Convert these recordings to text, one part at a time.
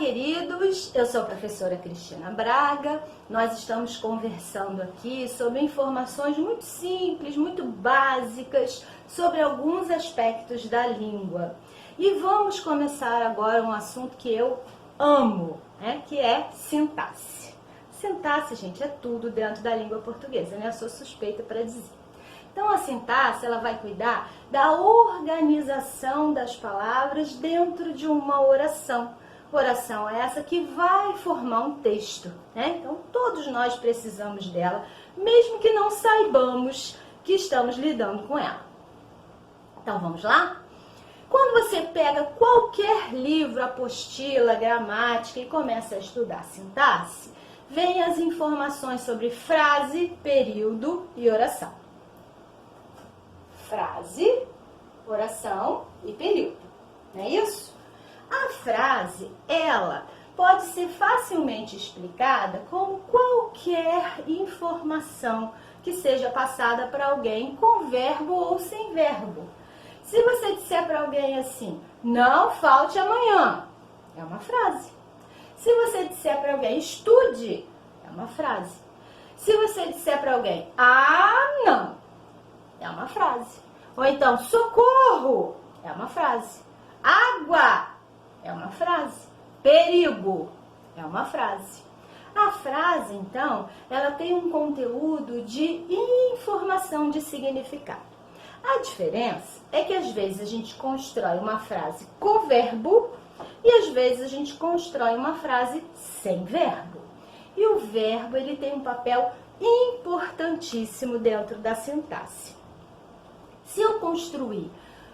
queridos, eu sou a professora Cristina Braga. Nós estamos conversando aqui sobre informações muito simples, muito básicas, sobre alguns aspectos da língua. E vamos começar agora um assunto que eu amo, né? Que é sintaxe. Sintaxe, gente, é tudo dentro da língua portuguesa, né? Eu sou suspeita para dizer. Então, a sintaxe, ela vai cuidar da organização das palavras dentro de uma oração. Oração é essa que vai formar um texto, né? Então, todos nós precisamos dela, mesmo que não saibamos que estamos lidando com ela. Então, vamos lá? Quando você pega qualquer livro, apostila, gramática e começa a estudar sintaxe, vem as informações sobre frase, período e oração. Frase, oração e período, não é isso? A frase, ela pode ser facilmente explicada como qualquer informação que seja passada para alguém com verbo ou sem verbo. Se você disser para alguém assim, não falte amanhã, é uma frase. Se você disser para alguém, estude, é uma frase. Se você disser para alguém, não, é uma frase. Ou então, socorro, é uma frase. Água, é uma frase. Perigo, é uma frase. A frase, então, ela tem um conteúdo de informação, de significado. A diferença é que às vezes a gente constrói uma frase com verbo e às vezes a gente constrói uma frase sem verbo. E o verbo, ele tem um papel importantíssimo dentro da sintaxe. Se eu construir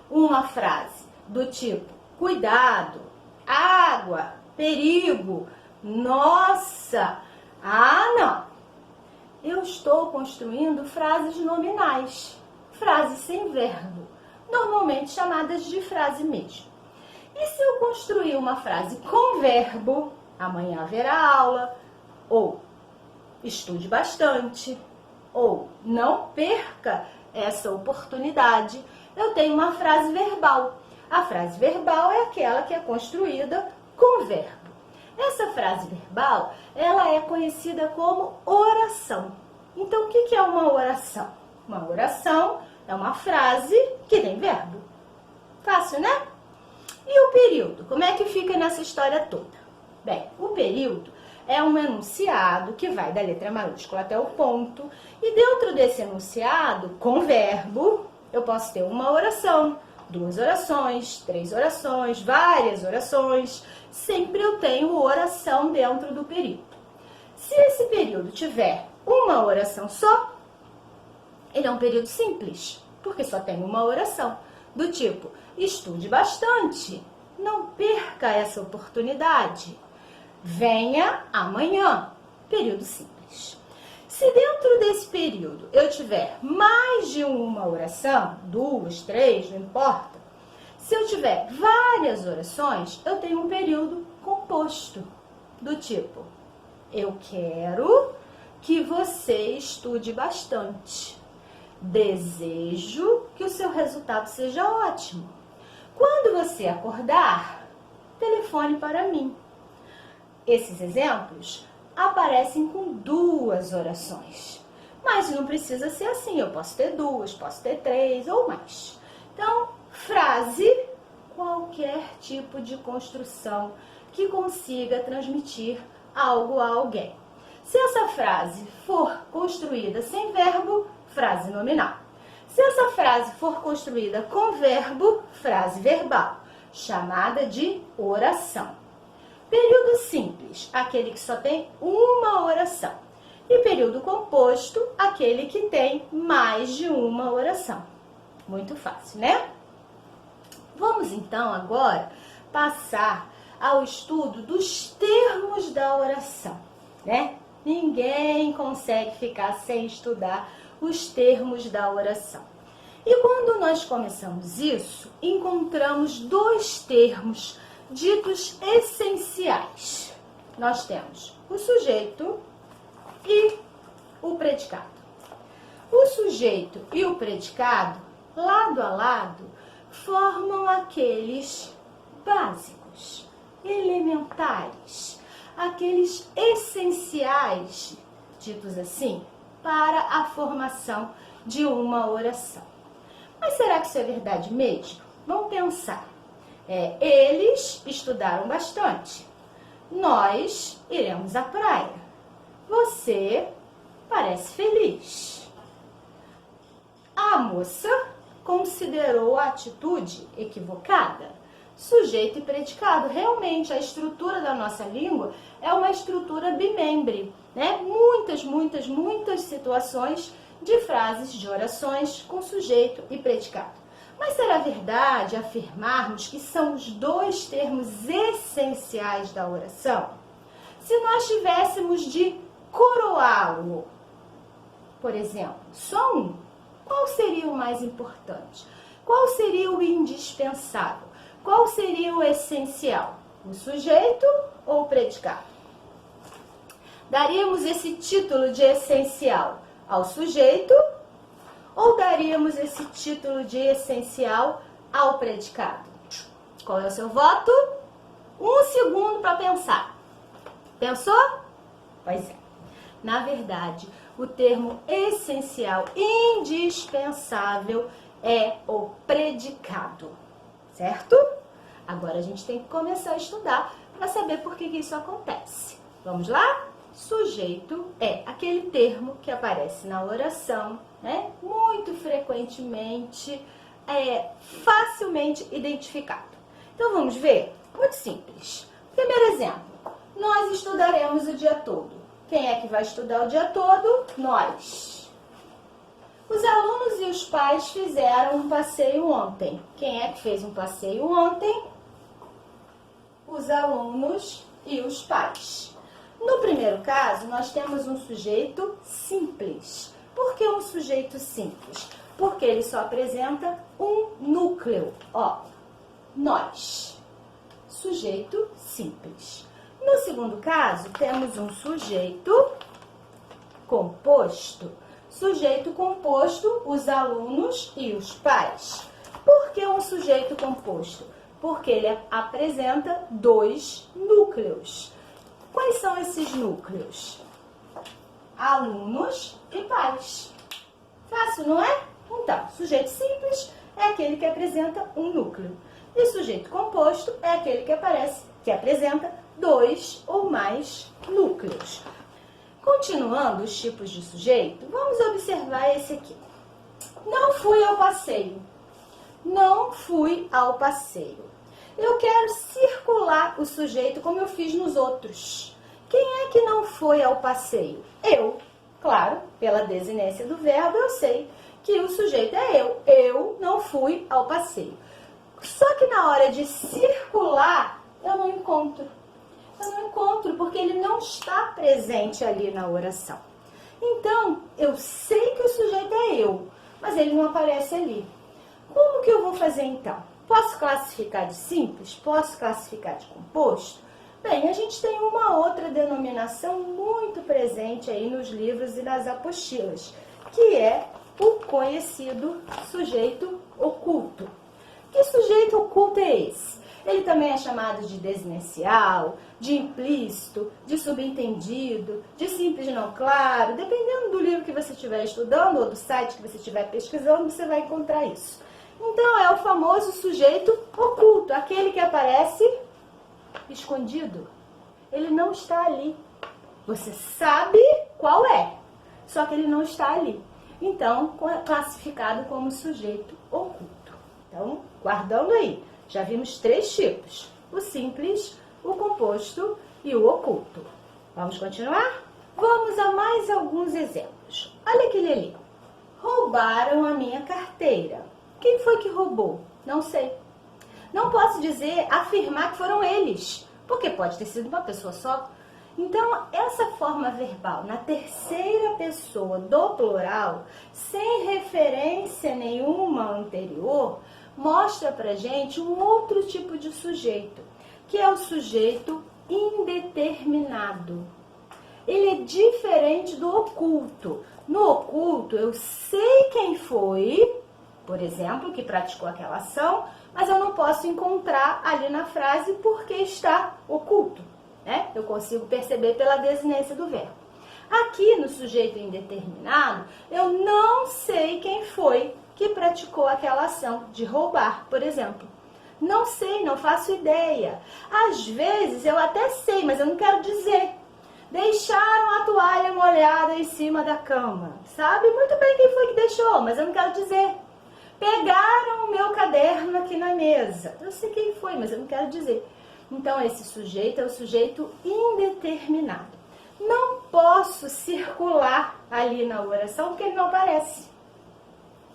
uma frase do tipo cuidado, água, perigo, nossa, não. Eu estou construindo frases nominais, frases sem verbo, normalmente chamadas de frase mesmo. E se eu construir uma frase com verbo, amanhã haverá aula, ou estude bastante, ou não perca essa oportunidade, eu tenho uma frase verbal. A frase verbal é aquela que é construída com verbo. Essa frase verbal, ela é conhecida como oração. Então, o que é uma oração? Uma oração é uma frase que tem verbo. Fácil, né? E o período? Como é que fica nessa história toda? Bem, o período é um enunciado que vai da letra maiúscula até o ponto. E dentro desse enunciado, com verbo, eu posso ter uma oração, 2 orações, 3 orações, várias orações. Sempre eu tenho oração dentro do período. Se esse período tiver uma oração só, ele é um período simples, porque só tem uma oração. Do tipo, estude bastante, não perca essa oportunidade. Venha amanhã, período simples. Se dentro desse período eu tiver mais de uma oração, 2, 3, não importa. Se eu tiver várias orações, eu tenho um período composto, do tipo, eu quero que você estude bastante. Desejo que o seu resultado seja ótimo. Quando você acordar, telefone para mim. Esses exemplos aparecem com 2 orações. Mas não precisa ser assim, eu posso ter 2, posso ter 3 ou mais. Então, frase, qualquer tipo de construção que consiga transmitir algo a alguém. Se essa frase for construída sem verbo, frase nominal. Se essa frase for construída com verbo, frase verbal, chamada de oração. Período simples, aquele que só tem uma oração. E período composto, aquele que tem mais de uma oração. Muito fácil, né? Vamos então agora passar ao estudo dos termos da oração, né? Ninguém consegue ficar sem estudar os termos da oração. E quando nós começamos isso, encontramos 2 termos ditos essenciais. Nós temos o sujeito e o predicado. O sujeito e o predicado, lado a lado, formam aqueles básicos. elementares, aqueles essenciais, ditos assim, para a formação de uma oração. Mas será que isso é verdade mesmo? Vamos pensar. Eles estudaram bastante. Nós iremos à praia. Você parece feliz. A moça considerou a atitude equivocada. Sujeito e predicado. Realmente, a estrutura da nossa língua é uma estrutura bimembre, né? Muitas situações de frases, de orações com sujeito e predicado. Mas será verdade afirmarmos que são os dois termos essenciais da oração? Se nós tivéssemos de coroá-lo, por exemplo, só um, qual seria o mais importante? Qual seria o indispensável? Qual seria o essencial? O sujeito ou o predicado? Daríamos esse título de essencial ao sujeito ou daríamos esse título de essencial ao predicado? Qual é o seu voto? 1 segundo para pensar. Pensou? Pois é. Na verdade, o termo essencial, indispensável, é o predicado. Certo? Agora a gente tem que começar a estudar para saber por que isso acontece. Vamos lá? Sujeito é aquele termo que aparece na oração, né? Muito frequentemente, facilmente identificado. Então vamos ver? Muito simples. Primeiro exemplo, nós estudaremos o dia todo. Quem é que vai estudar o dia todo? Nós. Os alunos e os pais fizeram um passeio ontem. Quem é que fez um passeio ontem? Os alunos e os pais. No primeiro caso, nós temos um sujeito simples. Por que um sujeito simples? Porque ele só apresenta um núcleo. Ó, nós. Sujeito simples. No segundo caso, temos um sujeito composto. Sujeito composto, os alunos e os pais. Por que um sujeito composto? Porque ele apresenta dois núcleos. Quais são esses núcleos? Alunos e pais. Fácil, não é? Então, sujeito simples é aquele que apresenta um núcleo. E sujeito composto é aquele que apresenta dois ou mais núcleos. Continuando os tipos de sujeito, vamos observar esse aqui. Não fui ao passeio. Não fui ao passeio. Eu quero circular o sujeito como eu fiz nos outros. Quem é que não foi ao passeio? Eu. Claro, pela desinência do verbo, eu sei que o sujeito é eu. Eu não fui ao passeio. Só que na hora de circular, eu não encontro. Eu não encontro porque ele não está presente ali na oração. Então, eu sei que o sujeito é eu, mas ele não aparece ali. Como que eu vou fazer então? Posso classificar de simples? Posso classificar de composto? Bem, a gente tem uma outra denominação muito presente aí nos livros e nas apostilas, que é o conhecido sujeito oculto. Que sujeito oculto é esse? Ele também é chamado de desinencial, de implícito, de subentendido, de simples não claro. Dependendo do livro que você estiver estudando ou do site que você estiver pesquisando, você vai encontrar isso. Então, é o famoso sujeito oculto, aquele que aparece escondido. Ele não está ali. Você sabe qual é, só que ele não está ali. Então, classificado como sujeito oculto. Então, guardando aí, já vimos 3 tipos: o simples, o composto e o oculto. Vamos continuar? Vamos a mais alguns exemplos. Olha aquele ali. Roubaram a minha carteira. Quem foi que roubou? Não sei. Não posso afirmar que foram eles, porque pode ter sido uma pessoa só. Então, essa forma verbal na terceira pessoa do plural, sem referência nenhuma anterior, mostra pra gente um outro tipo de sujeito, que é o sujeito indeterminado. Ele é diferente do oculto. No oculto, eu sei quem foi, por exemplo, que praticou aquela ação, mas eu não posso encontrar ali na frase porque está oculto, né? Eu consigo perceber pela desinência do verbo. Aqui no sujeito indeterminado, eu não sei quem foi que praticou aquela ação de roubar, por exemplo. Não sei, não faço ideia. Às vezes eu até sei, mas eu não quero dizer. Deixaram a toalha molhada em cima da cama. Sabe muito bem quem foi que deixou, mas eu não quero dizer. Pegaram o meu caderno aqui na mesa. Eu sei quem foi, mas eu não quero dizer. Então, esse sujeito é o sujeito indeterminado. Não posso circular ali na oração porque ele não aparece.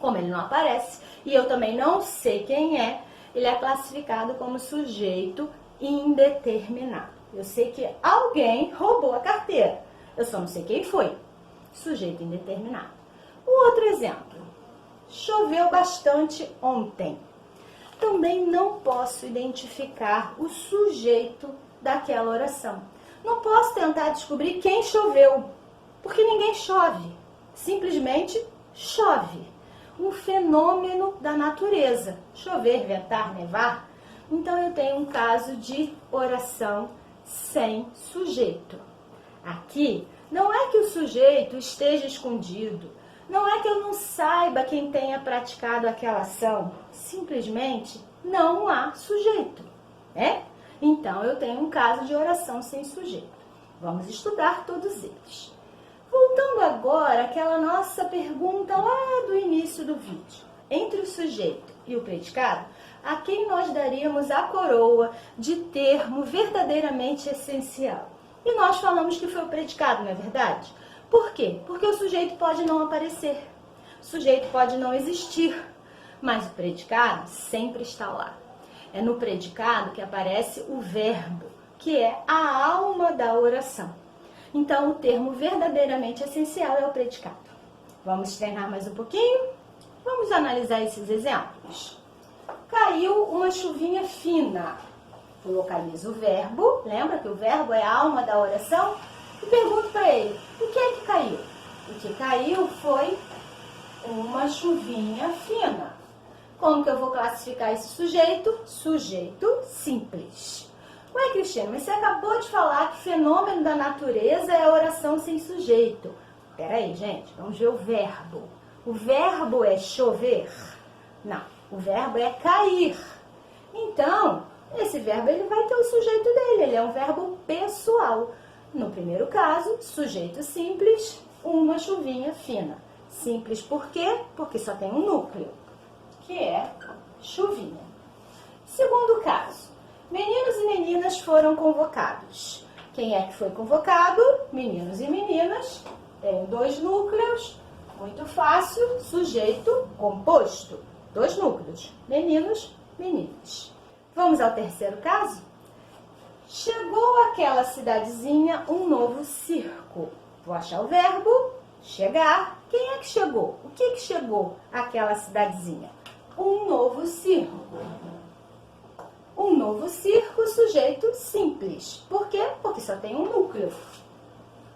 Como ele não aparece e eu também não sei quem é, ele é classificado como sujeito indeterminado. Eu sei que alguém roubou a carteira. Eu só não sei quem foi. Sujeito indeterminado. Um outro exemplo. Choveu bastante ontem. Também não posso identificar o sujeito daquela oração. Não posso tentar descobrir quem choveu, porque ninguém chove. Simplesmente chove. Um fenômeno da natureza. Chover, ventar, nevar. Então eu tenho um caso de oração sem sujeito. Aqui, não é que o sujeito esteja escondido, não é que eu não saiba quem tenha praticado aquela ação, simplesmente não há sujeito, né? Então, eu tenho um caso de oração sem sujeito. Vamos estudar todos eles. Voltando agora àquela nossa pergunta lá do início do vídeo. Entre o sujeito e o predicado, a quem nós daríamos a coroa de termo verdadeiramente essencial? E nós falamos que foi o predicado, não é verdade? Por quê? Porque o sujeito pode não aparecer, o sujeito pode não existir, mas o predicado sempre está lá. É no predicado que aparece o verbo, que é a alma da oração. Então, o termo verdadeiramente essencial é o predicado. Vamos treinar mais um pouquinho? Vamos analisar esses exemplos. Caiu uma chuvinha fina. Eu localizo o verbo, lembra que o verbo é a alma da oração? E pergunto para ele, o que é que caiu? O que caiu foi uma chuvinha fina. Como que eu vou classificar esse sujeito? Sujeito simples. Ué, Cristina, mas você acabou de falar que fenômeno da natureza é a oração sem sujeito. Peraí, gente, vamos ver o verbo. O verbo é chover? Não, o verbo é cair. Então, esse verbo ele vai ter o sujeito dele, ele é um verbo pessoal. No primeiro caso, sujeito simples, uma chuvinha fina. Simples por quê? Porque só tem um núcleo, que é chuvinha. Segundo caso, meninos e meninas foram convocados. Quem é que foi convocado? Meninos e meninas. Tem dois núcleos, muito fácil, sujeito composto. Dois núcleos, meninos, meninas. Vamos ao terceiro caso? Chegou àquela cidadezinha um novo circo. Vou achar o verbo chegar. Quem é que chegou? O que chegou àquela cidadezinha? Um novo circo. Um novo circo, sujeito simples. Por quê? Porque só tem um núcleo.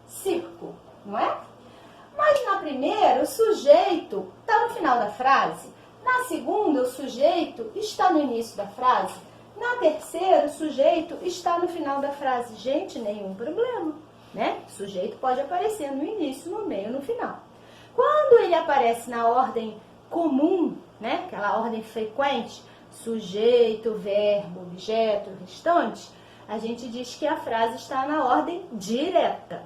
Circo, não é? Mas na primeira, o sujeito está no final da frase. Na segunda, o sujeito está no início da frase. Na terceira, o sujeito está no final da frase. Gente, nenhum problema, né? O sujeito pode aparecer no início, no meio, no final. Quando ele aparece na ordem comum, né? Aquela ordem frequente, sujeito, verbo, objeto, restante, a gente diz que a frase está na ordem direta.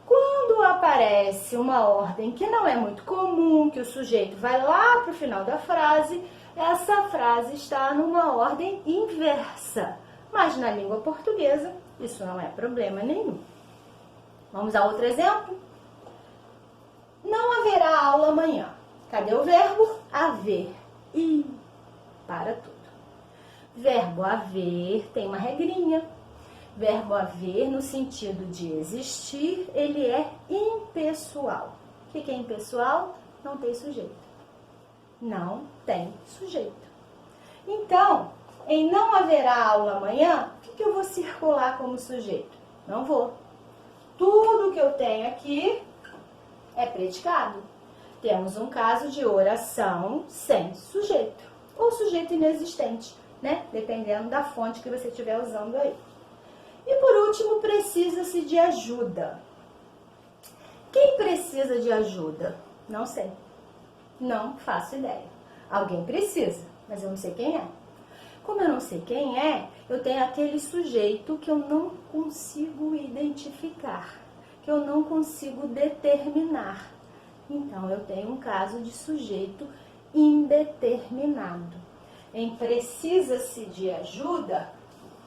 Quando aparece uma ordem que não é muito comum, que o sujeito vai lá para o final da frase, essa frase está numa ordem inversa. Mas na língua portuguesa, isso não é problema nenhum. Vamos a outro exemplo? Não haverá aula amanhã. Cadê o verbo? Haver. E para tudo. Verbo haver tem uma regrinha. Verbo haver, no sentido de existir, ele é impessoal. O que é impessoal? Não tem sujeito. Não tem sujeito. Então, em não haverá aula amanhã, o que eu vou circular como sujeito? Não vou. Tudo que eu tenho aqui é predicado. Temos um caso de oração sem sujeito. ou sujeito inexistente, né? Dependendo da fonte que você estiver usando aí. E por último, precisa-se de ajuda. Quem precisa de ajuda? Não sei. Não faço ideia. Alguém precisa, mas eu não sei quem é. Como eu não sei quem é, eu tenho aquele sujeito que eu não consigo identificar, que eu não consigo determinar. Então, eu tenho um caso de sujeito indeterminado. Em precisa-se de ajuda,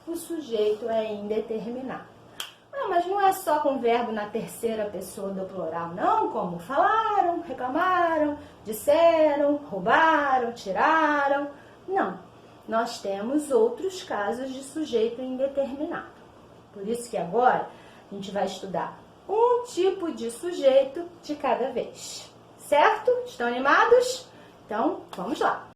o sujeito é indeterminado. Ah, mas não é só com verbo na terceira pessoa do plural, não, como falaram, reclamaram, disseram, roubaram, tiraram. Não, nós temos outros casos de sujeito indeterminado. Por isso que agora a gente vai estudar um tipo de sujeito de cada vez. Certo? Estão animados? Então, vamos lá.